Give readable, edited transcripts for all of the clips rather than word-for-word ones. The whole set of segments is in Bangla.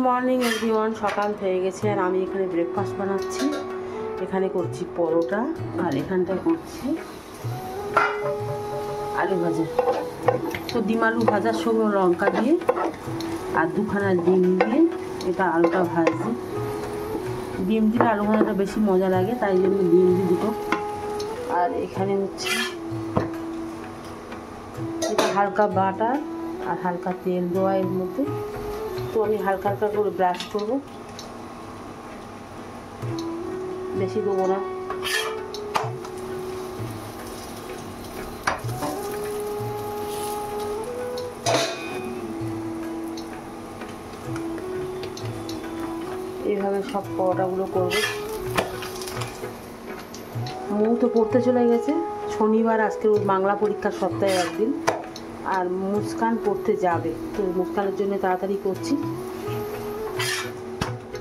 মর্নিং এভরিওয়ান, সকাল হয়ে গেছে আর আমি এখানে ব্রেকফাস্ট বানাচ্ছি। এখানে করছি পরোটা আর এখানটায় করছি আলু ভাজা। তো ডিম আলু ভাজার সঙ্গে লঙ্কা দিয়ে আর দুখানা ডিম দিয়ে এটা আলুটা ভাজছি। ডিম দিলে আলু ভাজাটা বেশি মজা লাগে, তাই জন্য ডিম দিই দুটো। আর এখানে হচ্ছে এটা হালকা বাটার আর হালকা তেল দেওয়া এর মধ্যে। তো আমি হালকা হালকা করে ব্রাশ করবো, বেশি দেবো না। এইভাবে সব পরোটাগুলো করবো। মৌ তো পড়তে চলে গেছে, শনিবার আজকে ওর বাংলা পরীক্ষার সপ্তাহে একদিন। আর মুস্কান পড়তে যাবে, তো মুস্কানের জন্য তাড়াতাড়ি করছি।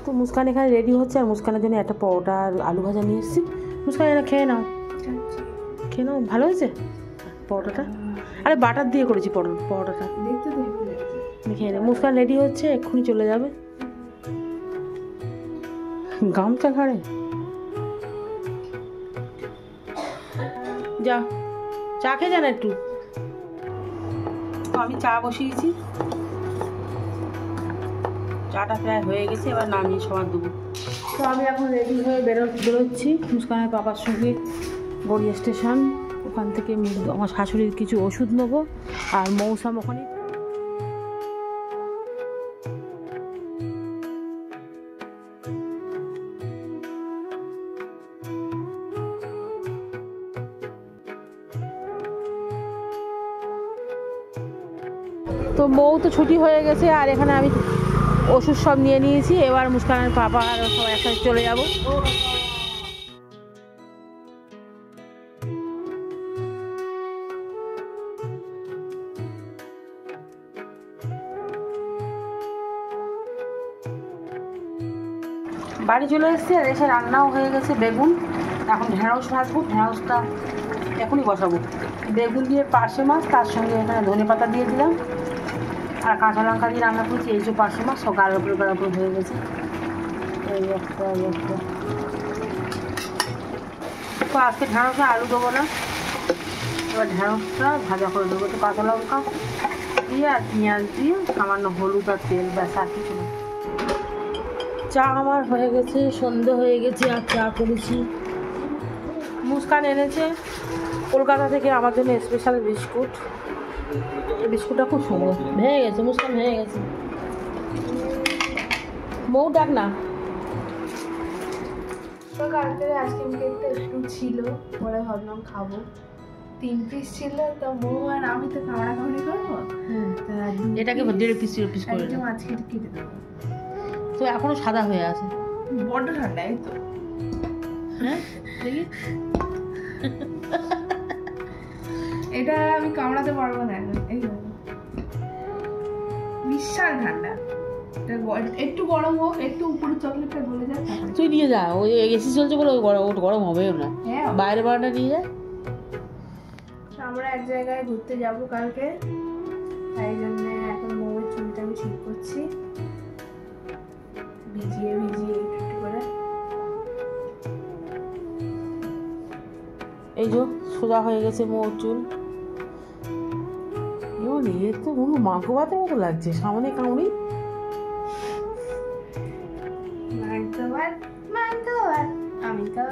তো মুস্কান এখানে রেডি হচ্ছে আর মুস্কানের জন্য একটা পরোটা আর আলু ভাজা নিয়ে এসেছি। মুস্কান এটা খেয়ে নাও, খেয়ে নাও। ভালো হয়েছে পরোটাটা? আরে বাটার দিয়ে করেছি পরোটাটা, খেয়ে নাও। মুস্কান রেডি হচ্ছে, এক্ষুনি চলে যাবে। গামছা ঘাড়ে যা, চা খেয়ে যান একটু। তো আমি চা বসিয়েছি, চাটা প্রায় হয়ে গেছে, এবার নামিয়ে সবার দেবো। তো আমি এখন রেডি হয়ে বেরোচ্ছি মুস্কানের পাপার সঙ্গে গড়িয়া স্টেশন। ওখান থেকে আমার শাশুড়ির কিছু ওষুধ নেবো আর মৌসাম ওখানে। তো মৌ তো ছুটি হয়ে গেছে আর এখানে আমি ওষুধ সব নিয়ে নিয়েছি। এবার মুস্কানের পাপা আর সবাই একসাথে চলে যাব। বাড়ি চলে এসেছি আর এসে রান্নাও হয়ে গেছে। বেগুন, এখন ঢেঁড়স ভাজবো। ঢেঁড়সটা এখনই বসাবো। বেগুন দিয়ে পার্শে মাছ, তার সঙ্গে এখানে ধনে পাতা দিয়ে দিলাম আর কাঁচা লঙ্কা দিয়ে রান্না করেছি। এই যে পার্শে মাছ সব গাড়াপুর হয়ে গেছে। এই একটা তো আজকে ঢেঁড়সে আলু দেবো না, এবার ঢেঁড়সটা ভাজা করে দেবো। তো কাঁচা লঙ্কা দিয়ে আর পেঁয়াজ দিয়ে সামান্য হলুদ আর তেল, ব্যাস আর কিছু না। চা আমার হয়ে গেছে, সন্ধে হয়ে গেছে আর চা করেছি। মুস্কান এনেছে কলকাতা থেকে আমার জন্য স্পেশাল বিস্কুট। এই বিস্কুটটা খুব সুন্দর। ভেঙে গেছে, মুস্কান ভেঙে গেছে। মৌ ডাক না। তো কালকে আইসক্রিম কেকটা একটু ছিল, পরে ভাবলাম খাবো। 3 পিস ছিল, তো মৌ আর আমি তো কামড়াকামড়ি করবো। এটাকে 1.5 পিস করে একটু মাছ কেটে দেবো। তো এখনো সাদা হয়ে আছে, বড্ড ঠান্ডা। এই তো হ্যাঁ দেখি। এটা আমি কামড়াতে পারবো না। এই বিশাল ঠান্ডা। একটু গরম হোক, একটু উপরে চকলেটটা গলে যায়। তুই নিয়ে যা, ওই এসি চলছে বলে গরম হবেও না। বাইরে বারাটা নিয়ে যা। আমরা এক জায়গায় ঘুরতে যাব কালকে, তাই জন্য এখন মৌয়ের চুলটা আমি ঠিক করছি, ভিজিয়ে একটু করে। এই যে সোজা হয়ে গেছে মৌর চুল। এ তো কোনো মাংস ভাতের মতো লাগছে। সামনে কামড়ি আমি তো